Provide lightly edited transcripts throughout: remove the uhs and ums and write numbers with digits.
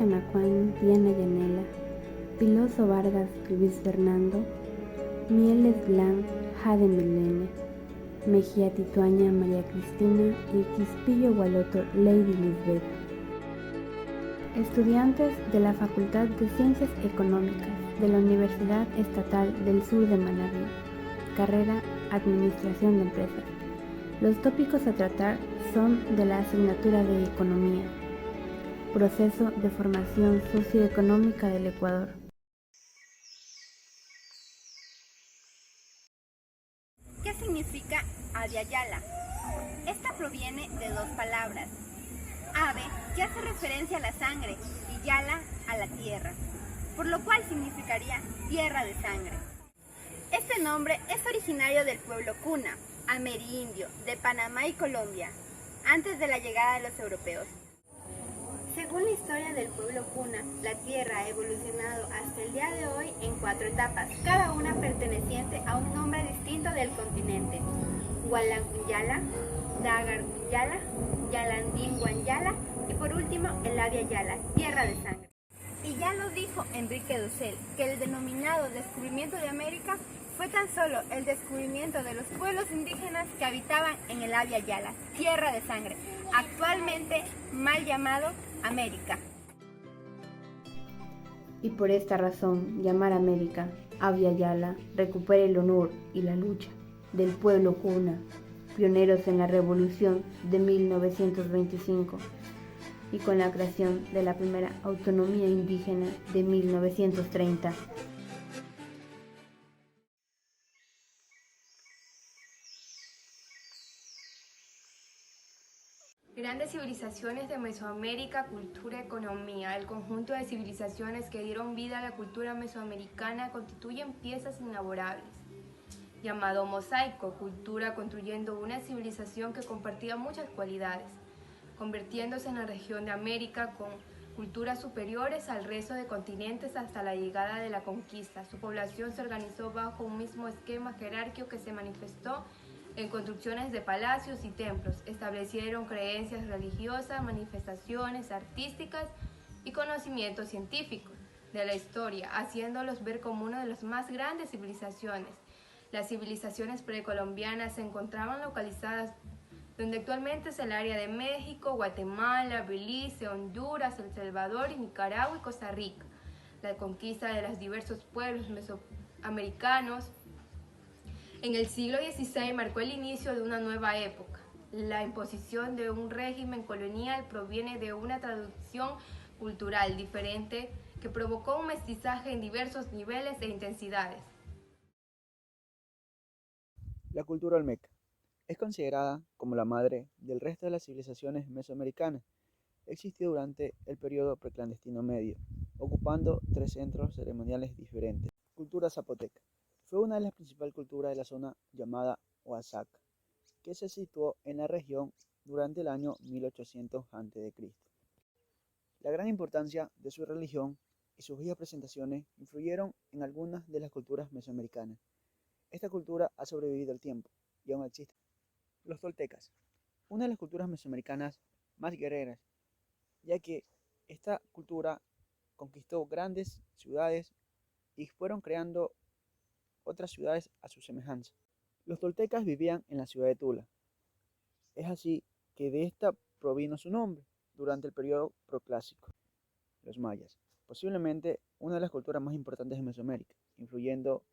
Canacuán, Diana Yanela, Piloso Vargas, Luis Fernando, Mieles Blanc, Jade Milene, Mejía Tituaña, María Cristina y Quispillo Gualoto, Lady Lisbeth. Estudiantes de la Facultad de Ciencias Económicas de la Universidad Estatal del Sur de Manabí, carrera Administración de Empresas. Los tópicos a tratar son de la asignatura de Economía, proceso de formación socioeconómica del Ecuador. ¿Qué significa Avia Yala? Esta proviene de dos palabras. Ave, que hace referencia a la sangre, y Yala a la tierra, por lo cual significaría tierra de sangre. Este nombre es originario del pueblo Cuna, amerindio, de Panamá y Colombia, antes de la llegada de los europeos. Según la historia del pueblo Cuna, la tierra ha evolucionado hasta el día de hoy en 4 etapas, cada una perteneciente a un nombre distinto del continente: Hualangunyala, Dagargunyala, Yalandinguanyala y por último el Avia Yala, tierra de sangre. Y ya lo dijo Enrique Dussel, que el denominado descubrimiento de América fue tan solo el descubrimiento de los pueblos indígenas que habitaban en el Avia Yala, tierra de sangre, actualmente mal llamado América. Y por esta razón, llamar América, Avia Yala, recupera el honor y la lucha del pueblo Cuna, pioneros en la revolución de 1925 y con la creación de la primera autonomía indígena de 1930. Grandes civilizaciones de Mesoamérica, cultura, economía. El conjunto de civilizaciones que dieron vida a la cultura mesoamericana constituyen piezas inamorables. Llamado mosaico, cultura construyendo una civilización que compartía muchas cualidades, convirtiéndose en la región de América con culturas superiores al resto de continentes hasta la llegada de la conquista. Su población se organizó bajo un mismo esquema jerárquico que se manifestó en construcciones de palacios y templos. Establecieron creencias religiosas, manifestaciones artísticas y conocimientos científicos de la historia, haciéndolos ver como una de las más grandes civilizaciones. Las civilizaciones precolombianas se encontraban localizadas donde actualmente es el área de México, Guatemala, Belice, Honduras, El Salvador, Nicaragua y Costa Rica. La conquista de los diversos pueblos mesoamericanos en el siglo XVI marcó el inicio de una nueva época. La imposición de un régimen colonial proviene de una tradición cultural diferente que provocó un mestizaje en diversos niveles e intensidades. La cultura olmeca es considerada como la madre del resto de las civilizaciones mesoamericanas. Existió durante el periodo preclandestino medio, ocupando 3 centros ceremoniales diferentes. Cultura zapoteca fue una de las principales culturas de la zona llamada Oaxaca, que se situó en la región durante el año 1800 a.C. La gran importancia de su religión y sus bellas presentaciones influyeron en algunas de las culturas mesoamericanas. Esta cultura ha sobrevivido al tiempo y aún existe. Los toltecas, una de las culturas mesoamericanas más guerreras, ya que esta cultura conquistó grandes ciudades y fueron creando otras ciudades a su semejanza. Los toltecas vivían en la ciudad de Tula. Es así que de esta provino su nombre durante el periodo proclásico. Los mayas, posiblemente una de las culturas más importantes de Mesoamérica, influyendo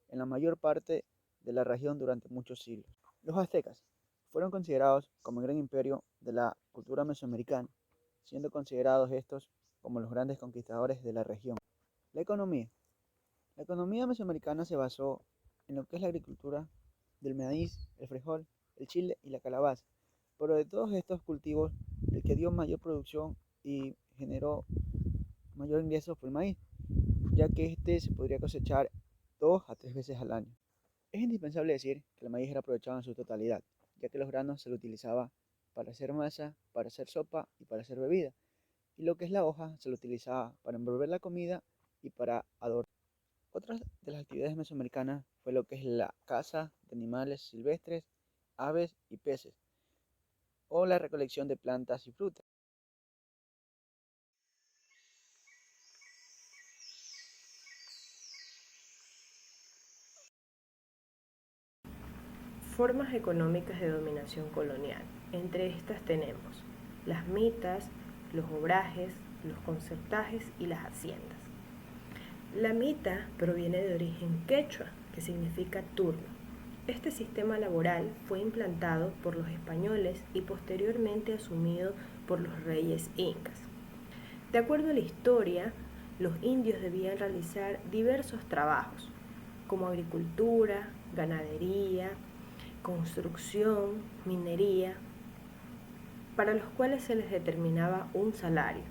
en la mayor parte de la región durante muchos siglos. Los aztecas fueron considerados como el gran imperio de la cultura mesoamericana, siendo considerados estos como los grandes conquistadores de la región. La economía. La economía mesoamericana se basó en lo que es la agricultura del maíz, el frijol, el chile y la calabaza. Pero de todos estos cultivos, el que dio mayor producción y generó mayor ingreso fue el maíz, ya que este se podría cosechar 2 a 3 veces al año. Es indispensable decir que el maíz era aprovechado en su totalidad, ya que los granos se lo utilizaba para hacer masa, para hacer sopa y para hacer bebida, y lo que es la hoja se lo utilizaba para envolver la comida y para adornar. Otra de las actividades mesoamericanas fue lo que es la caza de animales silvestres, aves y peces, o la recolección de plantas y frutas. Formas económicas de dominación colonial. Entre estas tenemos las mitas, los obrajes, los concertajes y las haciendas. La mita proviene de origen quechua, que significa turno. Este sistema laboral fue implantado por los españoles y posteriormente asumido por los reyes incas. De acuerdo a la historia, los indios debían realizar diversos trabajos, como agricultura, ganadería, construcción, minería, para los cuales se les determinaba un salario.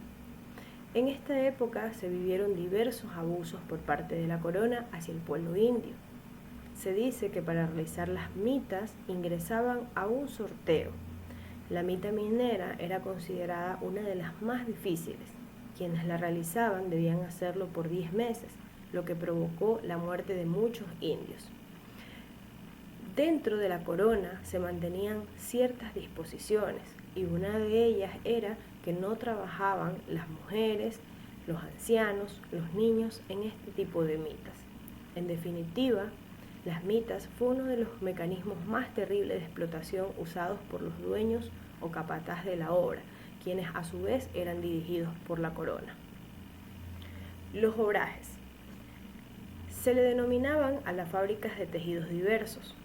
En esta época se vivieron diversos abusos por parte de la corona hacia el pueblo indio. Se dice que para realizar las mitas ingresaban a un sorteo. La mita minera era considerada una de las más difíciles. Quienes la realizaban debían hacerlo por 10 meses, lo que provocó la muerte de muchos indios. Dentro de la corona se mantenían ciertas disposiciones y una de ellas era que no trabajaban las mujeres, los ancianos, los niños en este tipo de mitas. En definitiva, las mitas fue uno de los mecanismos más terribles de explotación usados por los dueños o capataz de la obra, quienes a su vez eran dirigidos por la corona. Los obrajes. Se le denominaban a las fábricas de tejidos diversos.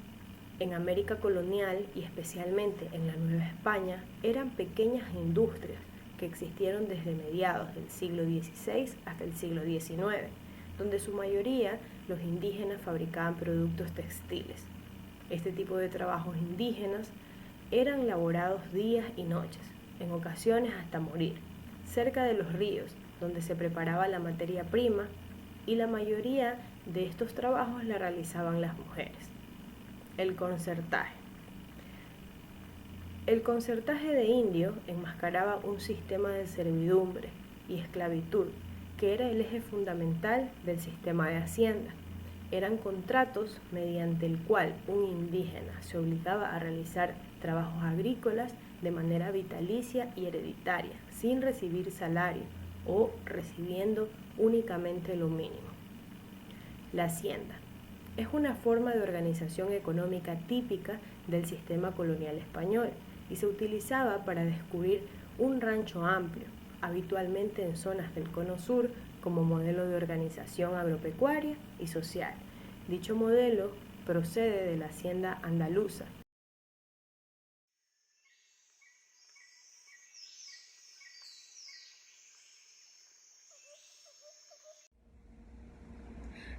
En América colonial y especialmente en la Nueva España eran pequeñas industrias que existieron desde mediados del siglo XVI hasta el siglo XIX, donde su mayoría los indígenas fabricaban productos textiles. Este tipo de trabajos indígenas eran laborados días y noches, en ocasiones hasta morir, cerca de los ríos, donde se preparaba la materia prima, y la mayoría de estos trabajos la realizaban las mujeres. El concertaje. El concertaje de indio enmascaraba un sistema de servidumbre y esclavitud que era el eje fundamental del sistema de hacienda. Eran contratos mediante el cual un indígena se obligaba a realizar trabajos agrícolas de manera vitalicia y hereditaria, sin recibir salario o recibiendo únicamente lo mínimo. La hacienda es una forma de organización económica típica del sistema colonial español y se utilizaba para descubrir un rancho amplio, habitualmente en zonas del Cono Sur, como modelo de organización agropecuaria y social. Dicho modelo procede de la hacienda andaluza.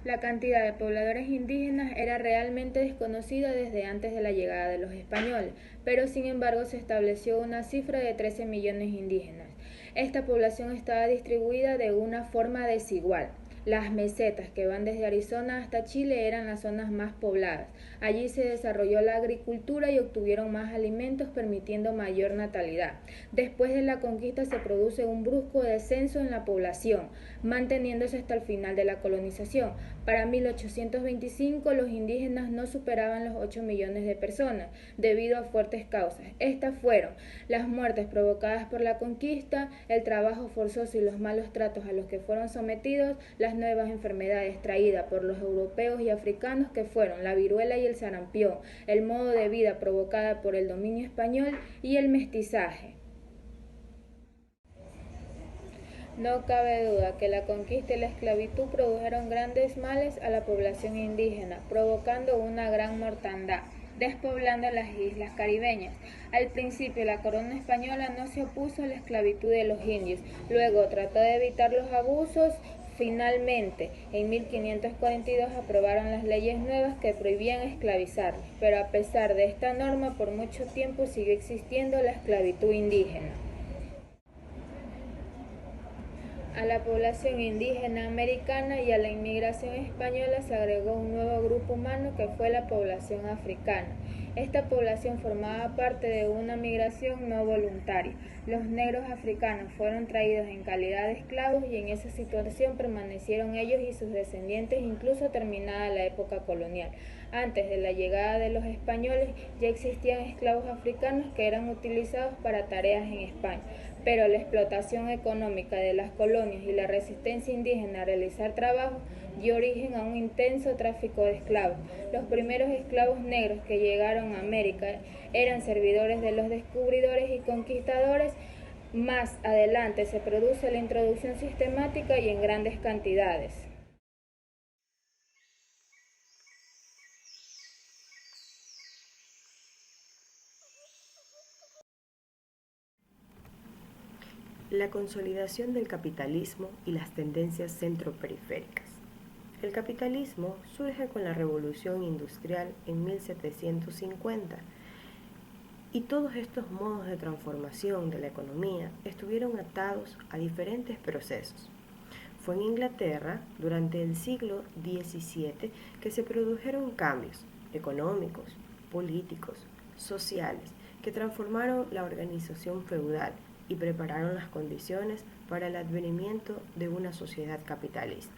La cantidad de pobladores indígenas era realmente desconocida desde antes de la llegada de los españoles, pero sin embargo se estableció una cifra de 13 millones indígenas. Esta población estaba distribuida de una forma desigual. Las mesetas que van desde Arizona hasta Chile eran las zonas más pobladas. Allí se desarrolló la agricultura y obtuvieron más alimentos, permitiendo mayor natalidad. Después de la conquista se produce un brusco descenso en la población, manteniéndose hasta el final de la colonización. Para 1825 los indígenas no superaban los 8 millones de personas, debido a fuertes causas. Estas fueron las muertes provocadas por la conquista, el trabajo forzoso y los malos tratos a los que fueron sometidos, las nuevas enfermedades traídas por los europeos y africanos que fueron la viruela y el sarampión, el modo de vida provocada por el dominio español y el mestizaje. No cabe duda que la conquista y la esclavitud produjeron grandes males a la población indígena, provocando una gran mortandad, despoblando las islas caribeñas. Al principio la corona española no se opuso a la esclavitud de los indios, luego trató de evitar los abusos. Finalmente, en 1542 aprobaron las leyes nuevas que prohibían esclavizarlos, pero a pesar de esta norma, por mucho tiempo siguió existiendo la esclavitud indígena. A la población indígena americana y a la inmigración española se agregó un nuevo grupo humano que fue la población africana. Esta población formaba parte de una migración no voluntaria. Los negros africanos fueron traídos en calidad de esclavos y en esa situación permanecieron ellos y sus descendientes incluso terminada la época colonial. Antes de la llegada de los españoles ya existían esclavos africanos que eran utilizados para tareas en España, pero la explotación económica de las colonias y la resistencia indígena a realizar trabajo dio origen a un intenso tráfico de esclavos. Los primeros esclavos negros que llegaron a América eran servidores de los descubridores y conquistadores. Más adelante se produce la introducción sistemática y en grandes cantidades. La consolidación del capitalismo y las tendencias centroperiféricas. El capitalismo surge con la Revolución Industrial en 1750 y todos estos modos de transformación de la economía estuvieron atados a diferentes procesos. Fue en Inglaterra, durante el siglo XVII, que se produjeron cambios económicos, políticos, sociales, que transformaron la organización feudal y prepararon las condiciones para el advenimiento de una sociedad capitalista.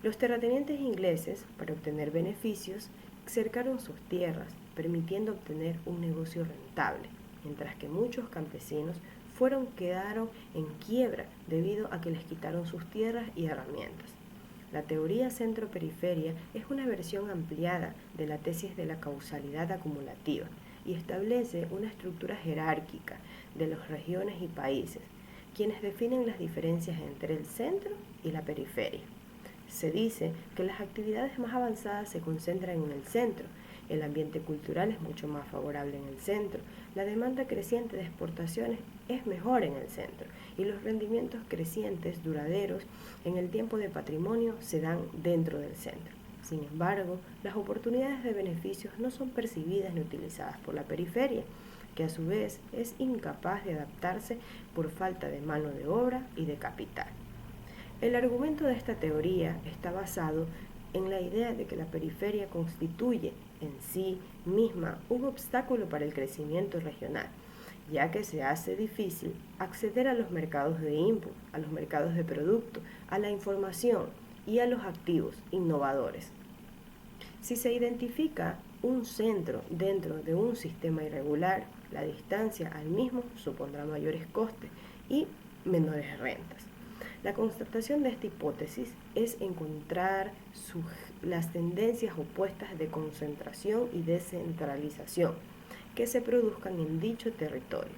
Los terratenientes ingleses, para obtener beneficios, cercaron sus tierras, permitiendo obtener un negocio rentable, mientras que muchos campesinos quedaron en quiebra debido a que les quitaron sus tierras y herramientas. La teoría centro-periferia es una versión ampliada de la tesis de la causalidad acumulativa y establece una estructura jerárquica de las regiones y países, quienes definen las diferencias entre el centro y la periferia. Se dice que las actividades más avanzadas se concentran en el centro, el ambiente cultural es mucho más favorable en el centro, la demanda creciente de exportaciones es mejor en el centro y los rendimientos crecientes duraderos en el tiempo de patrimonio se dan dentro del centro. Sin embargo, las oportunidades de beneficios no son percibidas ni utilizadas por la periferia, que a su vez es incapaz de adaptarse por falta de mano de obra y de capital. El argumento de esta teoría está basado en la idea de que la periferia constituye en sí misma un obstáculo para el crecimiento regional, ya que se hace difícil acceder a los mercados de input, a los mercados de producto, a la información y a los activos innovadores. Si se identifica un centro dentro de un sistema irregular, la distancia al mismo supondrá mayores costes y menores rentas. La constatación de esta hipótesis es encontrar las tendencias opuestas de concentración y descentralización que se produzcan en dicho territorio.